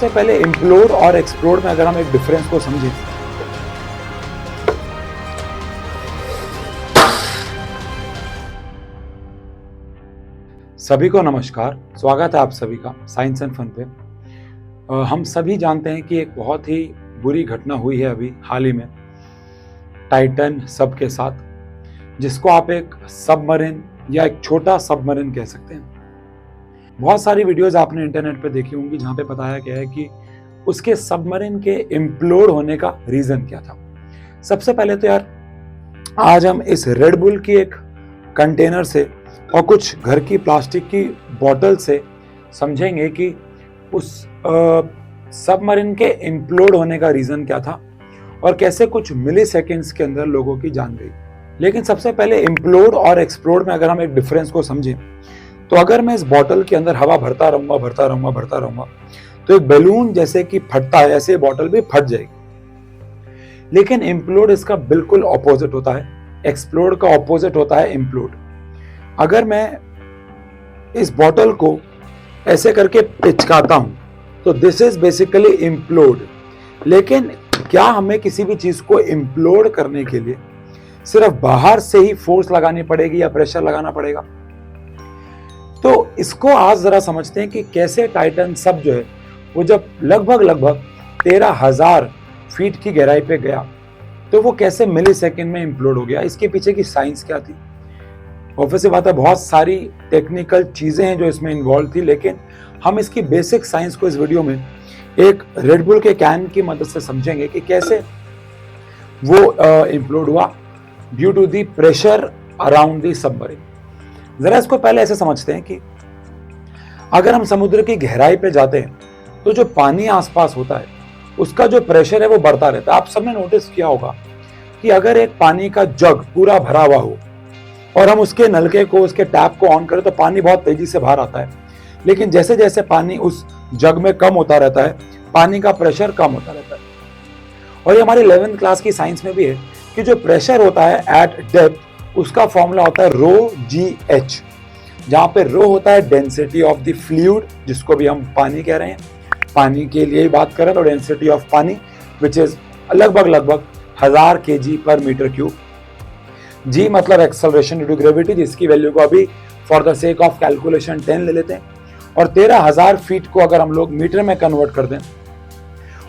सबसे पहले इम्प्लोड और एक्सप्लोड में अगर हम एक डिफरेंस को समझें, सभी को नमस्कार, स्वागत है आप सभी का साइंस एंड फन पे। हम सभी जानते हैं कि एक बहुत ही बुरी घटना हुई है अभी हाल ही में टाइटन सब के साथ, जिसको आप एक सबमरीन या एक छोटा सबमरीन कह सकते हैं। बहुत सारी वीडियोस आपने इंटरनेट पे देखी होंगी जहां पे बताया गया है कि उसके सबमरीन के इम्प्लोड होने का रीजन क्या था। सबसे पहले तो यार आज हम इस रेड बुल की एक कंटेनर से और कुछ घर की प्लास्टिक की बोतल से समझेंगे कि उस सबमरीन के इम्प्लोड होने का रीजन क्या था और कैसे कुछ मिली सेकेंड्स के अंदर लोगों की जान गई। लेकिन सबसे पहले इम्प्लोड और एक्सप्लोड में अगर हम एक डिफरेंस को समझें, तो अगर मैं इस बोतल के अंदर हवा भरता रहूंगा तो एक बैलून जैसे कि फटता है, ऐसे बोतल भी फट जाएगी। लेकिन इम्प्लोड इसका बिल्कुल ऑपोजिट होता है, एक्सप्लोड का ऑपोजिट होता है इम्प्लोड। अगर मैं इस बोतल को ऐसे करके पिचकाता हूं तो दिस इज बेसिकली इम्प्लोड। लेकिन क्या हमें किसी भी चीज को इम्प्लोड करने के लिए सिर्फ बाहर से ही फोर्स लगानी पड़ेगी या प्रेशर लगाना पड़ेगा? तो इसको आज जरा समझते हैं कि कैसे टाइटन सब जो है वो जब लगभग 13,000 फीट की गहराई पे गया तो वो कैसे मिली सेकेंड में इम्प्लोड हो गया। इसके पीछे की साइंस क्या थी? ऑब्वियस बात है, बहुत सारी टेक्निकल चीजें हैं जो इसमें इन्वॉल्व थी, लेकिन हम इसकी बेसिक साइंस को इस वीडियो में एक रेड बुल के कैन की मदद से समझेंगे कि कैसे वो इम्प्लोड हुआ due to the pressure around the submarine. जरा इसको पहले ऐसे समझते हैं कि अगर हम समुद्र की गहराई पे जाते हैं तो जो पानी आसपास होता है उसका जो प्रेशर है वो बढ़ता रहता है। आप सबने नोटिस किया होगा कि अगर एक पानी का जग पूरा भरा हुआ हो और हम उसके नलके को, उसके टैप को ऑन करें तो पानी बहुत तेजी से बाहर आता है। लेकिन जैसे जैसे पानी उस जग में कम होता रहता है, पानी का प्रेशर कम होता रहता है। और ये हमारी 11th क्लास की साइंस में भी है कि जो प्रेशर होता है एट डेप्थ, उसका फॉर्मूला होता है रो जी एच, जहां पे रो होता है डेंसिटी ऑफ द फ्लूइड, जिसको भी हम पानी कह रहे हैं। पानी के लिए ही बात करें तो डेंसिटी ऑफ पानी विच इज लगभग 1000 kg पर मीटर क्यूब। जी मतलब एक्सेलरेशन ड्यू टू ग्रेविटी, जिसकी वैल्यू को अभी for the sake of calculation 10 ले लेते हैं। और 13,000 फीट को अगर हम लोग मीटर में कन्वर्ट कर दें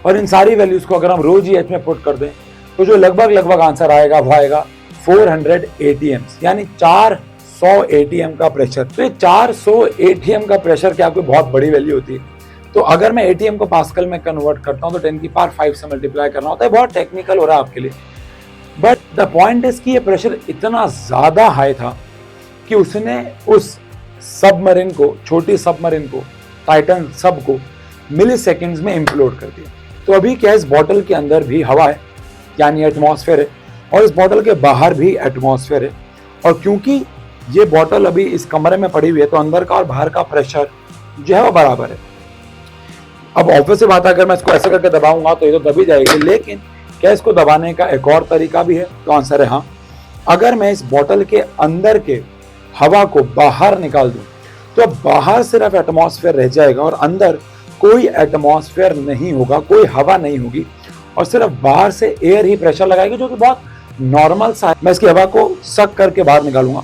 और इन सारी वैल्यूज को अगर हम रो जी एच में पुट कर दें तो जो लगभग आंसर आएगा वो आएगा 400 ATM, यानी 400 ATM का प्रेशर। तो ये 400 ATM का प्रेशर क्या कोई बहुत बड़ी वैल्यू होती है? तो अगर मैं ATM को पास्कल में कन्वर्ट करता हूं तो 10 की पावर 5 से मल्टीप्लाई करना होता है। बहुत टेक्निकल हो रहा है आपके लिए, बट द पॉइंट इज कि ये प्रेशर इतना ज्यादा हाई था कि उसने उस सबमरीन को, छोटी सबमरीन को, टाइटन सब को मिली सेकेंड्स में इम्प्लोड कर दिया। तो अभी क्या, इस बॉटल के अंदर भी हवा है, यानी एटमॉस्फेयर है, और इस बॉटल के बाहर भी एटमॉस्फेयर है। और क्योंकि ये बॉटल अभी इस कमरे में पड़ी हुई है तो अंदर का और बाहर का प्रेशर जो है वो बराबर है। अब ऑब्वियस बात है, अगर मैं इसको ऐसे करके दबाऊंगा तो ये तो दबी जाएगी, लेकिन क्या इसको दबाने का एक और तरीका भी है? तो आंसर है हाँ। अगर मैं इस बॉटल के अंदर के हवा को बाहर निकाल दूं तो बाहर सिर्फ एटमॉस्फेयर रह जाएगा और अंदर कोई एटमॉस्फेयर नहीं होगा, कोई हवा नहीं होगी, और सिर्फ बाहर से एयर ही प्रेशर लगाएगी, जो कि बहुत नॉर्मल सा है। मैं इसकी हवा को सक करके बाहर निकालूंगा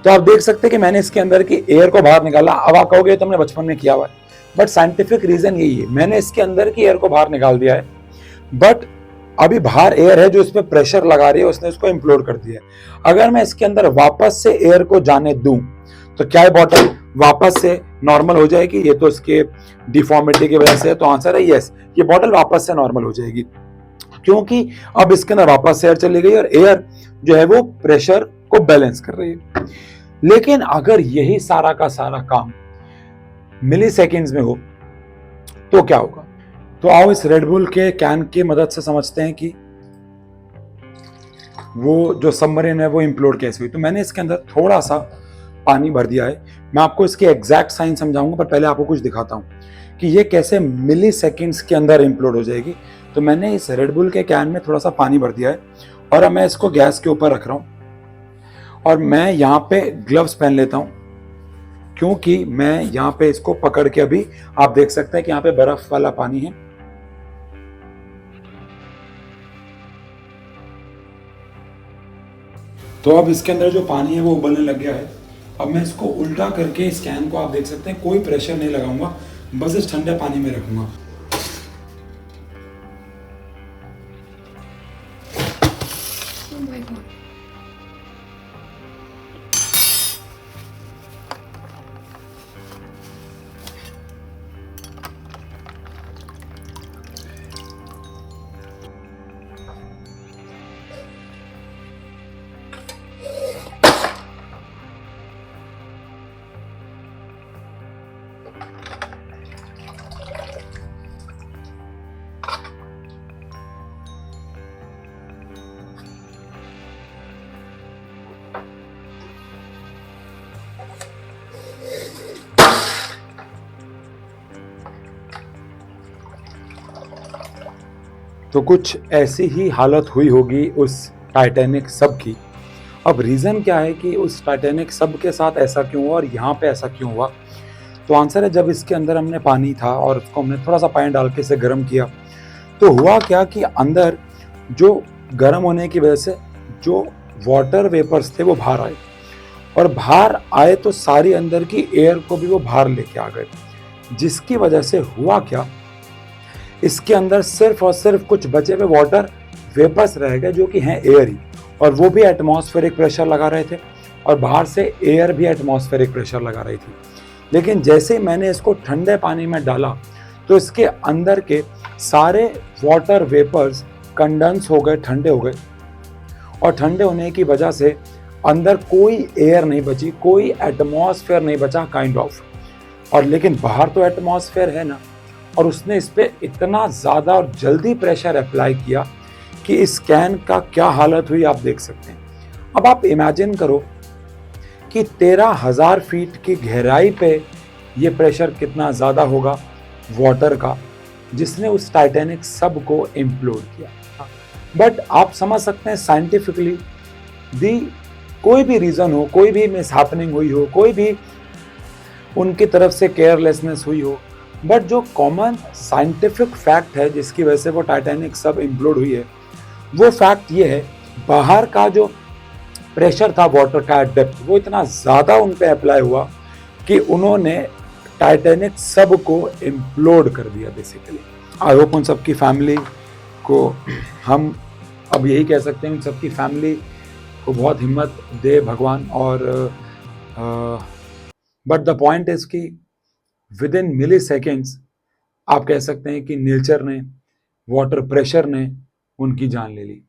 तो आप देख सकते हैं कि मैंने इसके अंदर की एयर को बाहर निकाला। अब आप कहोगे तो हमने बचपन में किया हुआ है, बट साइंटिफिक रीजन यही है, मैंने इसके अंदर की एयर को बाहर निकाल दिया है, बट अभी बाहर एयर है जो इसमें प्रेशर लगा रही है, उसने इसको इम्प्लोड कर दिया है। अगर मैं इसके अंदर वापस से एयर को जाने दूं तो क्या ये बॉटल वापस से नॉर्मल हो जाएगी? ये तो इसके डिफॉर्मिटी की वजह से है, तो आंसर है यस, ये बॉटल वापस से नॉर्मल हो जाएगी, क्योंकि अब इसके अंदर वापस एयर चली गई और एयर जो है वो प्रेशर को बैलेंस कर रही है। लेकिन अगर यही सारा का सारा काम मिली सेकेंड्स में हो तो क्या होगा? तो आओ इस रेड बुल के कैन की मदद से समझते हैं कि वो जो सबमरीन है वो इम्प्लोड कैसे हुई। तो मैंने इसके अंदर थोड़ा सा पानी भर दिया है। मैं आपको इसके एग्जैक्ट साइन समझाऊंगा, पर पहले आपको कुछ दिखाता हूँ कि ये कैसे मिली सेकेंड्स के अंदर इम्प्लोड हो जाएगी। तो मैंने इस रेड बुल के कैन में थोड़ा सा पानी भर दिया है और अब मैं इसको गैस के ऊपर रख रहा हूँ और मैं यहाँ पे ग्लव्स पहन लेता हूँ, क्योंकि मैं यहाँ पे इसको पकड़ के अभी आप देख सकते हैं कि यहाँ पे बर्फ वाला पानी है। तो अब इसके अंदर जो पानी है वो उबलने लग गया है। अब मैं इसको उल्टा करके इस कैन को आप देख सकते हैं, कोई प्रेशर नहीं लगाऊंगा, बस इस ठंडे पानी में रखूंगा। Oh my God. तो कुछ ऐसी ही हालत हुई होगी उस टाइटैनिक सब की। अब रीज़न क्या है कि उस टाइटैनिक सब के साथ ऐसा क्यों हुआ और यहाँ पे ऐसा क्यों हुआ? तो आंसर है, जब इसके अंदर हमने पानी था और उसको हमने थोड़ा सा पानी डाल के इसे गर्म किया, तो हुआ क्या कि अंदर जो गर्म होने की वजह से जो वाटर वेपर्स थे वो बाहर आए, और बाहर आए तो सारी अंदर की एयर को भी वो बाहर लेके आ गए, जिसकी वजह से हुआ क्या, इसके अंदर सिर्फ और सिर्फ कुछ बचे हुए वाटर वेपर्स रह गए जो कि हैं एयर ही, और वो भी एटमॉस्फेरिक प्रेशर लगा रहे थे और बाहर से एयर भी एटमॉस्फेरिक प्रेशर लगा रही थी। लेकिन जैसे ही मैंने इसको ठंडे पानी में डाला तो इसके अंदर के सारे वाटर वेपर्स कंडेंस हो गए, ठंडे हो गए, और ठंडे होने की वजह से अंदर कोई एयर नहीं बची, कोई एटमॉस्फेयर नहीं बचा काइंड ऑफ। और लेकिन बाहर तो एटमॉस्फेयर है ना, और उसने इस पे इतना ज़्यादा और जल्दी प्रेशर अप्लाई किया कि इस कैन का क्या हालत हुई आप देख सकते हैं। अब आप इमेजिन करो कि 13,000 फीट की गहराई पे ये प्रेशर कितना ज़्यादा होगा वाटर का, जिसने उस टाइटैनिक सब को इम्प्लोड किया। बट आप समझ सकते हैं साइंटिफिकली भी कोई भी रीज़न हो, कोई भी मिसहैपनिंग हुई हो, कोई भी उनकी तरफ से केयरलेसनेस हुई हो, बट जो कॉमन साइंटिफिक फैक्ट है जिसकी वजह से वो टाइटैनिक सब इम्प्लोड हुई है, वो फैक्ट ये है, बाहर का जो प्रेशर था वाटर का एट डेप्थ, वो इतना ज़्यादा उन पे अप्लाई हुआ कि उन्होंने टाइटैनिक सब को इम्प्लोड कर दिया बेसिकली। आई होप उन सब की फैमिली को हम अब यही कह सकते हैं, उन सब की फैमिली को बहुत हिम्मत दे भगवान। और बट द पॉइंट इज कि विद इन मिली सेकेंड्स आप कह सकते हैं कि नेचर ने, वाटर प्रेशर ने उनकी जान ले ली।